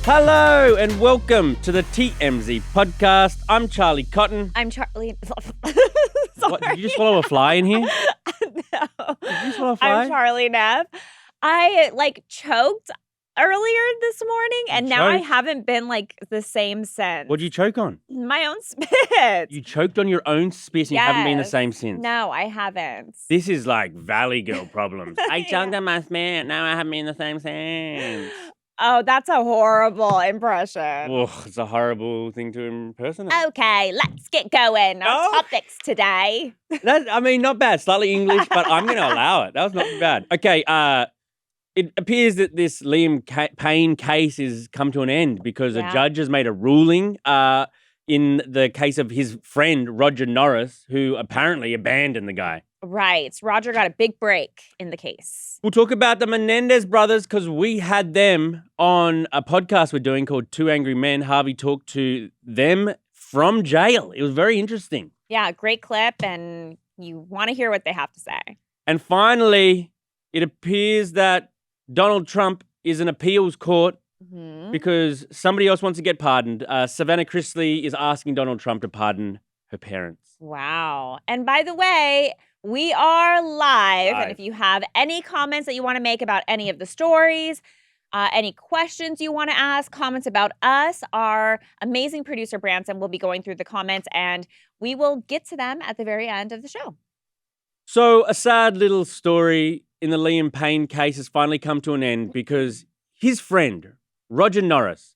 Hello and welcome to the TMZ podcast. I'm Charlie Cotton. I'm Charlie. What, did you just swallow a fly in here? No. Did you swallow a fly? I'm Charlie Neff. I choked earlier this morning, and now I haven't been the same since. What did you choke on? My own spit. You choked on your own spit and you haven't been the same since. No, I haven't. This is like Valley Girl problems. I choked on my spit, now I haven't been the same since. Oh, that's a horrible impression. Oh, it's a horrible thing to impersonate. Okay, let's get going. Our topics today. Not bad. Slightly English, but I'm going to allow it. That was not bad. Okay, it appears that this Liam Payne case has come to an end because a judge has made a ruling in the case of his friend, Roger Norris, who apparently abandoned the guy. Right. Roger got a big break in the case. We'll talk about the Menendez brothers because we had them on a podcast we're doing called Two Angry Men. Harvey talked to them from jail. It was very interesting. Yeah, great clip, and you want to hear what they have to say. And finally, it appears that Donald Trump is in appeals court because somebody else wants to get pardoned. Savannah Chrisley is asking Donald Trump to pardon her parents. Wow. And by the way, we are live. And if you have any comments that you want to make about any of the stories, any questions you want to ask, comments about us, our amazing producer, Branson, will be going through the comments, and we will get to them at the very end of the show. So a sad little story in the Liam Payne case has finally come to an end because his friend, Roger Norris,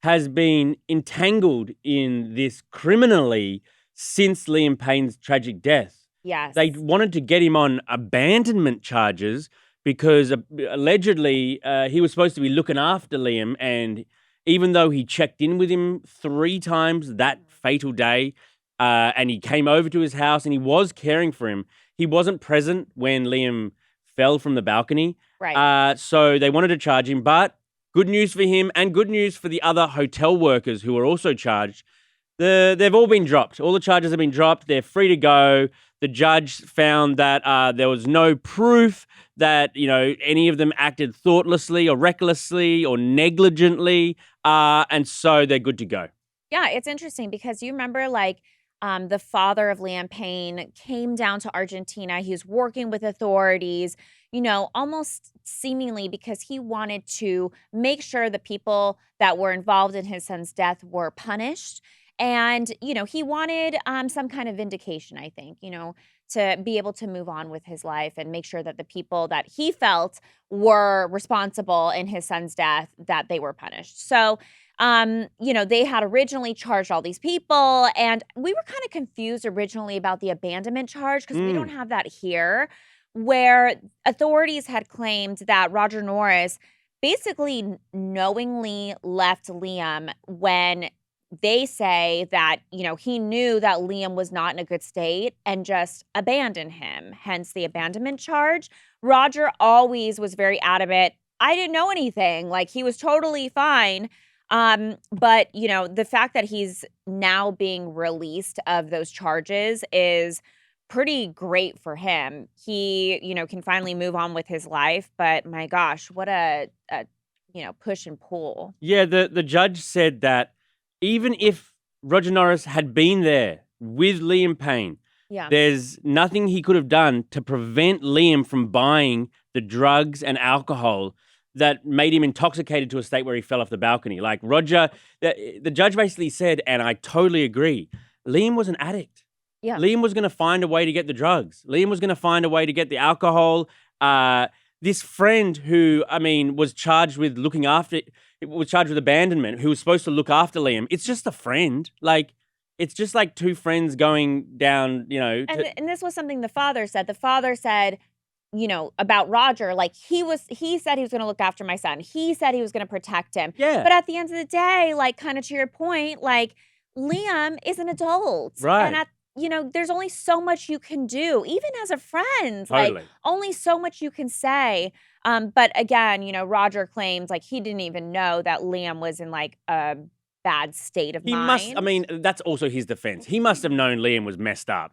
has been entangled in this criminally since Liam Payne's tragic death. Yes. They wanted to get him on abandonment charges because allegedly he was supposed to be looking after Liam, and even though he checked in with him 3 times that fatal day and he came over to his house and he was caring for him, he wasn't present when Liam fell from the balcony. Right. So they wanted to charge him, but good news for him and good news for the other hotel workers who were also charged. They've all been dropped. All the charges have been dropped. They're free to go. The judge found that there was no proof that, any of them acted thoughtlessly or recklessly or negligently, and so they're good to go. Yeah, it's interesting because you remember, the father of Liam Payne came down to Argentina. He was working with authorities, almost seemingly because he wanted to make sure the people that were involved in his son's death were punished. And, he wanted some kind of vindication, I think, to be able to move on with his life and make sure that the people that he felt were responsible in his son's death, that they were punished. So, they had originally charged all these people, and we were kind of confused originally about the abandonment charge because we don't have that here, where authorities had claimed that Roger Norris basically knowingly left Liam when they say that, he knew that Liam was not in a good state and just abandoned him, hence the abandonment charge. Roger always was very adamant. I didn't know anything. He was totally fine. But, the fact that he's now being released of those charges is pretty great for him. He, can finally move on with his life. But my gosh, what a push and pull. Yeah, the judge said that even if Roger Norris had been there with Liam Payne, there's nothing he could have done to prevent Liam from buying the drugs and alcohol that made him intoxicated to a state where he fell off the balcony. Roger, the judge basically said, and I totally agree, Liam was an addict. Yeah. Liam was going to find a way to get the drugs. Liam was going to find a way to get the alcohol. This friend who, was charged with abandonment, who was supposed to look after Liam, it's just a friend. It's just like 2 friends going down, And this was something the father said. The father said, about Roger, he said he was going to look after my son. He said he was going to protect him. Yeah. But at the end of the day, kind of to your point, Liam is an adult. Right. And there's only so much you can do, even as a friend. Totally. Only so much you can say. But again, Roger claims he didn't even know that Liam was in a bad state of mind. That's also his defense. He must have known Liam was messed up.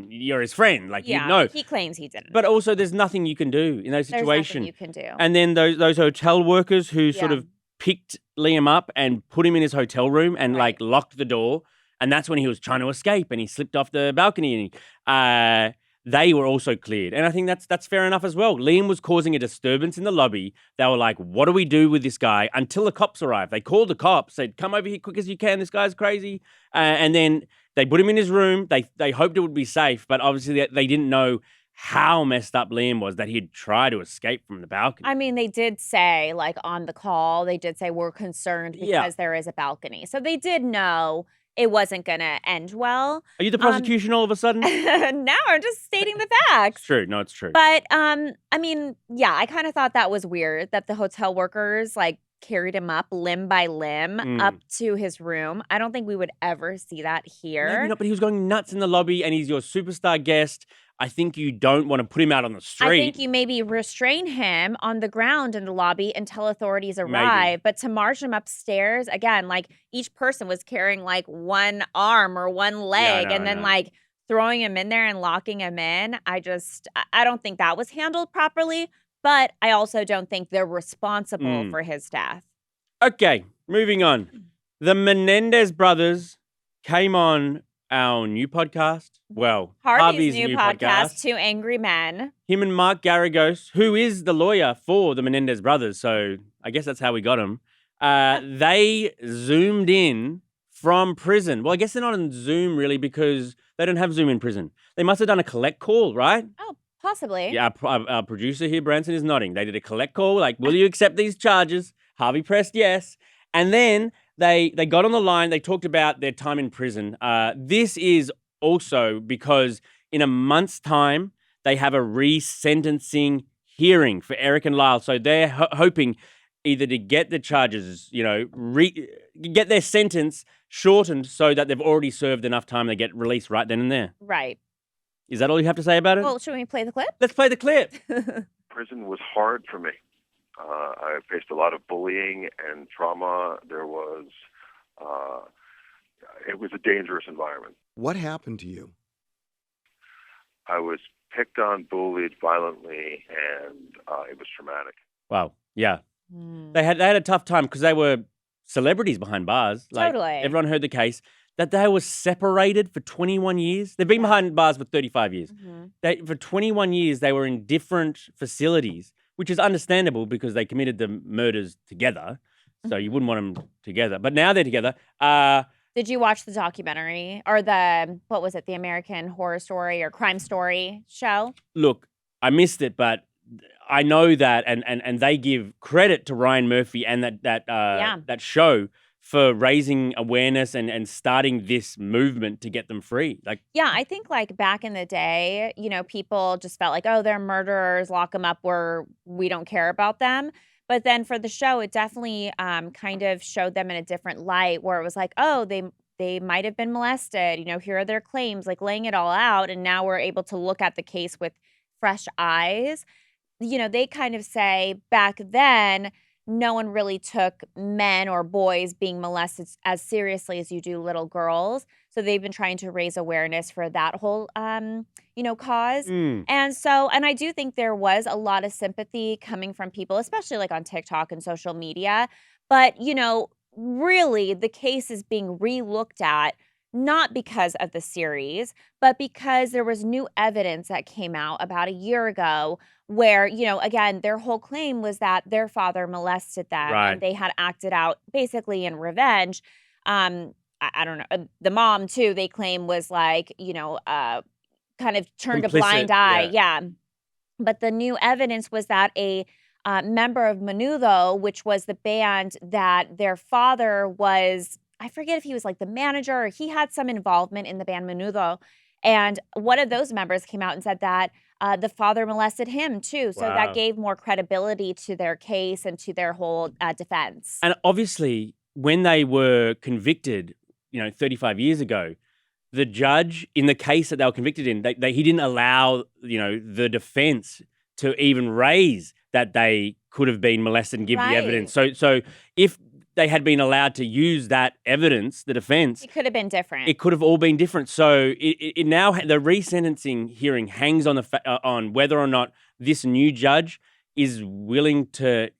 You're his friend. You know. He claims he didn't. But also there's nothing you can do in those situations. There's nothing you can do. And then those hotel workers who sort of picked Liam up and put him in his hotel room and like locked the door. And that's when he was trying to escape and he slipped off the balcony and they were also cleared. And I think that's fair enough as well. Liam was causing a disturbance in the lobby. They were like, what do we do with this guy? Until the cops arrived. They called the cops, said, come over here quick as you can. This guy's crazy. And then they put him in his room. They hoped it would be safe, but obviously they didn't know how messed up Liam was that he'd try to escape from the balcony. I mean, they did say, like, on the call, they did say, we're concerned because there is a balcony. So they did know it wasn't going to end well. Are you the prosecution all of a sudden? No, I'm just stating the facts. It's true. No, it's true. But, I mean, yeah, I kind of thought that was weird that the hotel workers, like, carried him up limb by limb up to his room. I don't think we would ever see that here. Maybe not, but he was going nuts in the lobby and he's your superstar guest. I think you don't want to put him out on the street. I think you maybe restrain him on the ground in the lobby until authorities arrive. Maybe. But to march him upstairs, again, like each person was carrying like one arm or one leg and then like throwing him in there and locking him in. I don't think that was handled properly. But I also don't think they're responsible for his death. Okay, moving on. The Menendez brothers came on our new podcast. Well, Harvey's new podcast, Two Angry Men. Him and Mark Garagos, who is the lawyer for the Menendez brothers. So I guess that's how we got him. They zoomed in from prison. Well, I guess they're not on Zoom really because they don't have Zoom in prison. They must have done a collect call, right? Oh, possibly. Yeah, our producer here, Branson, is nodding. They did a collect call, like, will you accept these charges? Harvey pressed yes. And then they got on the line. They talked about their time in prison. This is also because in a month's time, they have a resentencing hearing for Eric and Lyle. So they're hoping either to get the charges, get their sentence shortened so that they've already served enough time they get released right then and there. Right. Is that all you have to say about it? Well, should we play the clip? Let's play the clip. Prison was hard for me. I faced a lot of bullying and trauma. It was a dangerous environment. What happened to you? I was picked on, bullied violently, and it was traumatic. Wow. Yeah. They had a tough time because they were celebrities behind bars. Like, totally. Everyone heard the case. That they were separated for 21 years. They've been behind bars for 35 years. For 21 years, they were in different facilities, which is understandable because they committed the murders together. So you wouldn't want them together. But now they're together. Did you watch the documentary or the American Horror Story or Crime Story show? Look, I missed it, but I know that, and they give credit to Ryan Murphy and that show for raising awareness and starting this movement to get them free. Yeah, I think like back in the day, people just felt like, oh, they're murderers, lock them up where we don't care about them. But then for the show, it definitely kind of showed them in a different light where it was like, oh, they might have been molested. Here are their claims, like laying it all out. And now we're able to look at the case with fresh eyes. They kind of say back then, no one really took men or boys being molested as seriously as you do little girls. So they've been trying to raise awareness for that whole, cause. And I do think there was a lot of sympathy coming from people, especially like on TikTok and social media. But, really the case is being re-looked at, not because of the series, but because there was new evidence that came out about a year ago where, again, their whole claim was that their father molested them and they had acted out basically in revenge. I don't know. The mom, too, they claim was like, kind of turned a blind eye. Yeah. But the new evidence was that a member of Menudo, which was the band that their father was, I forget if he was like the manager or he had some involvement in the band Menudo. And one of those members came out and said that the father molested him too. So that gave more credibility to their case and to their whole defense. And obviously, when they were convicted, 35 years ago, the judge in the case that they were convicted in, he didn't allow, the defense to even raise that they could have been molested and give the evidence. So if they had been allowed to use that evidence, the defense, it could have been different. It could have all been different. So it now the resentencing hearing hangs on on whether or not this new judge is willing to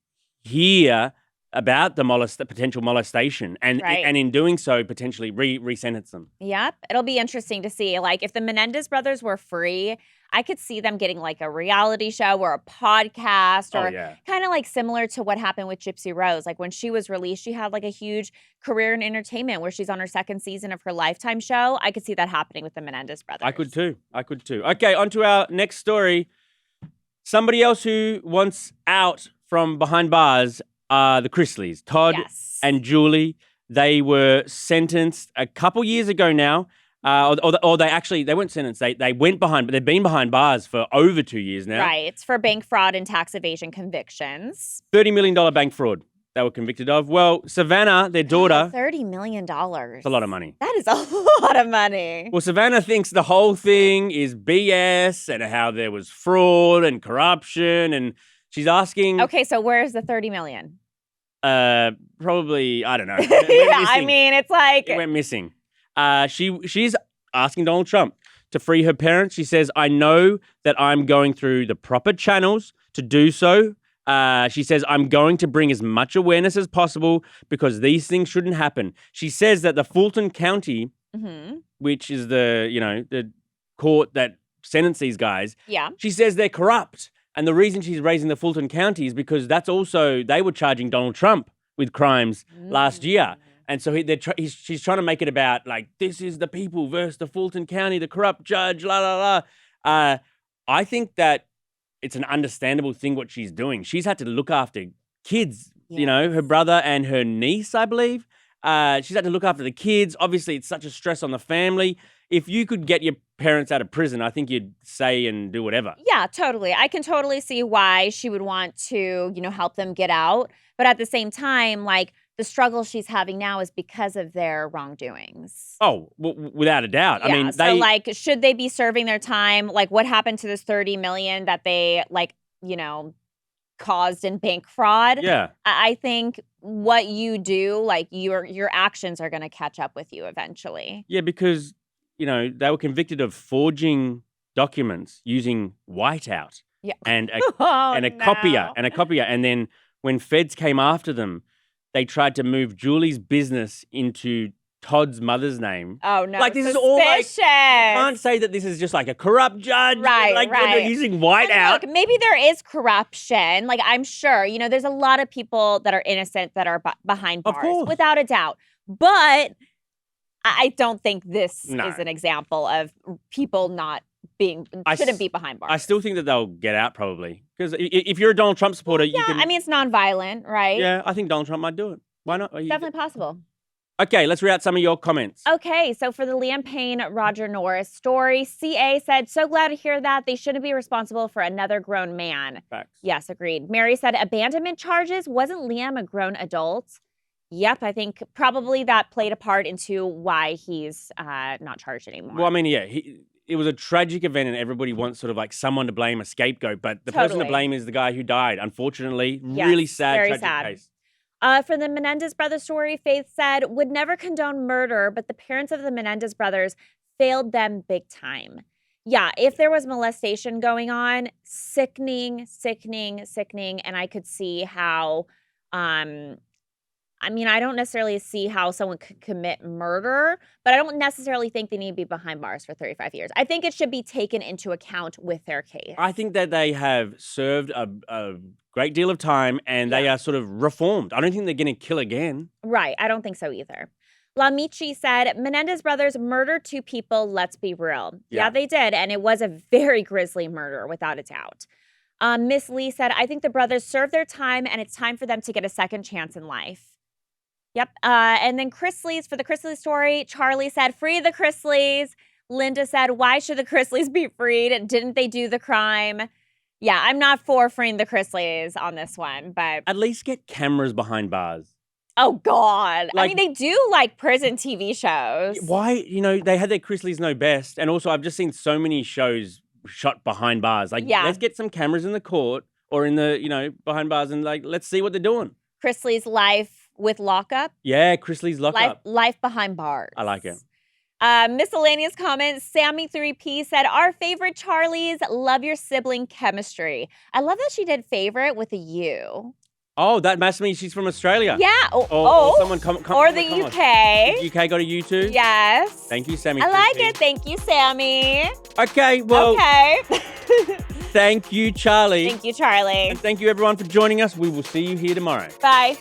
hear about the potential molestation, and in doing so, potentially re-sentence them. Yep. It'll be interesting to see. Like, if the Menendez brothers were free, I could see them getting like a reality show or a podcast or kind of like similar to what happened with Gypsy Rose. Like when she was released, she had like a huge career in entertainment where she's on her second season of her Lifetime show. I could see that happening with the Menendez brothers. I could too. Okay, on to our next story. Somebody else who wants out from behind bars are the Chrisleys, Todd and Julie. They were sentenced a couple years ago now. Or they weren't sentenced. They went behind, but they've been behind bars for over 2 years now. Right, for bank fraud and tax evasion convictions. $30 million bank fraud they were convicted of. Well, Savannah, their daughter. $30 million. It's a lot of money. That is a lot of money. Well, Savannah thinks the whole thing is BS and how there was fraud and corruption, and she's asking. Okay, so where's the $30 million? Probably, I don't know. I mean, it's like it went missing. She's asking Donald Trump to free her parents. She says, I know that I'm going through the proper channels to do so. She says, I'm going to bring as much awareness as possible because these things shouldn't happen. She says that the Fulton County, which is the court that sentenced these guys, she says they're corrupt. And the reason she's raising the Fulton County is because they were charging Donald Trump with crimes last year. And so she's trying to make it about, like, this is the people versus the Fulton County, the corrupt judge, la, la, la. I think that it's an understandable thing what she's doing. She's had to look after kids, her brother and her niece, I believe. She's had to look after the kids. Obviously, it's such a stress on the family. If you could get your parents out of prison, I think you'd say and do whatever. Yeah, totally. I can totally see why she would want to, help them get out. But at the same time, like, the struggle she's having now is because of their wrongdoings. Oh, without a doubt. Yeah, I mean, should they be serving their time? Like, what happened to this $30 million that they, caused in bank fraud? Yeah. I think what you do, like, your actions are going to catch up with you eventually. Yeah, because, they were convicted of forging documents using whiteout and a copier. And then when feds came after them, they tried to move Julie's business into Todd's mother's name. Oh, no. Like, this is all like, you can't say that this is just like a corrupt judge. Right. They're using whiteout. Look, maybe there is corruption. Like, I'm sure, there's a lot of people that are innocent that are behind bars. Of course. Without a doubt. But I don't think this is an example of people shouldn't be behind bars. I still think that they'll get out probably. Because if you're a Donald Trump supporter, you can... I mean, it's nonviolent, right? Yeah, I think Donald Trump might do it. Why not? Definitely possible. Okay, let's read out some of your comments. Okay, so for the Liam Payne, Roger Norris story, CA said, so glad to hear that. They shouldn't be responsible for another grown man. Facts. Yes, agreed. Mary said, abandonment charges? Wasn't Liam a grown adult? Yep, I think probably that played a part into why he's not charged anymore. Well, I mean, yeah, it was a tragic event and everybody wants sort of like someone to blame, a scapegoat, but the person to blame is the guy who died, unfortunately. Yes, really sad, very tragic sad case. For the Menendez brothers story, Faith said, would never condone murder, but the parents of the Menendez brothers failed them big time. Yeah, if there was molestation going on, sickening, and I could see how... I mean, I don't necessarily see how someone could commit murder, but I don't necessarily think they need to be behind bars for 35 years. I think it should be taken into account with their case. I think that they have served a great deal of time and they are sort of reformed. I don't think they're going to kill again. Right. I don't think so either. Lamichi said, Menendez brothers murdered 2 people. Let's be real. Yeah, they did. And it was a very grisly murder, without a doubt. Miss Lee said, I think the brothers served their time and it's time for them to get a second chance in life. Yep. And then for the Christley story, Charlie said, free the Chrisleys. Linda said, why should the Chrisleys be freed? Didn't they do the crime? Yeah, I'm not for freeing the Chrisleys on this one, but... At least get cameras behind bars. Oh, God. I mean, they do, like, prison TV shows. Why? They had their Chrisleys Know Best. And also, I've just seen so many shows shot behind bars. Like, let's get some cameras in the court or in the, behind bars and, like, let's see what they're doing. Chrisley's life with lockup. Yeah, Chrisley's lockup. Life behind bars. I like it. Miscellaneous comments. Sammy 3P said, our favorite Charlies, love your sibling chemistry. I love that she did favorite with a U. Oh, that must mean she's from Australia. Yeah. Or someone or the UK. The UK got a YouTube? Yes. Thank you, Sammy. I like it. Thank you, Sammy. Okay, well. Okay. Thank you, Charlie. Thank you, Charlie. And thank you, everyone, for joining us. We will see you here tomorrow. Bye.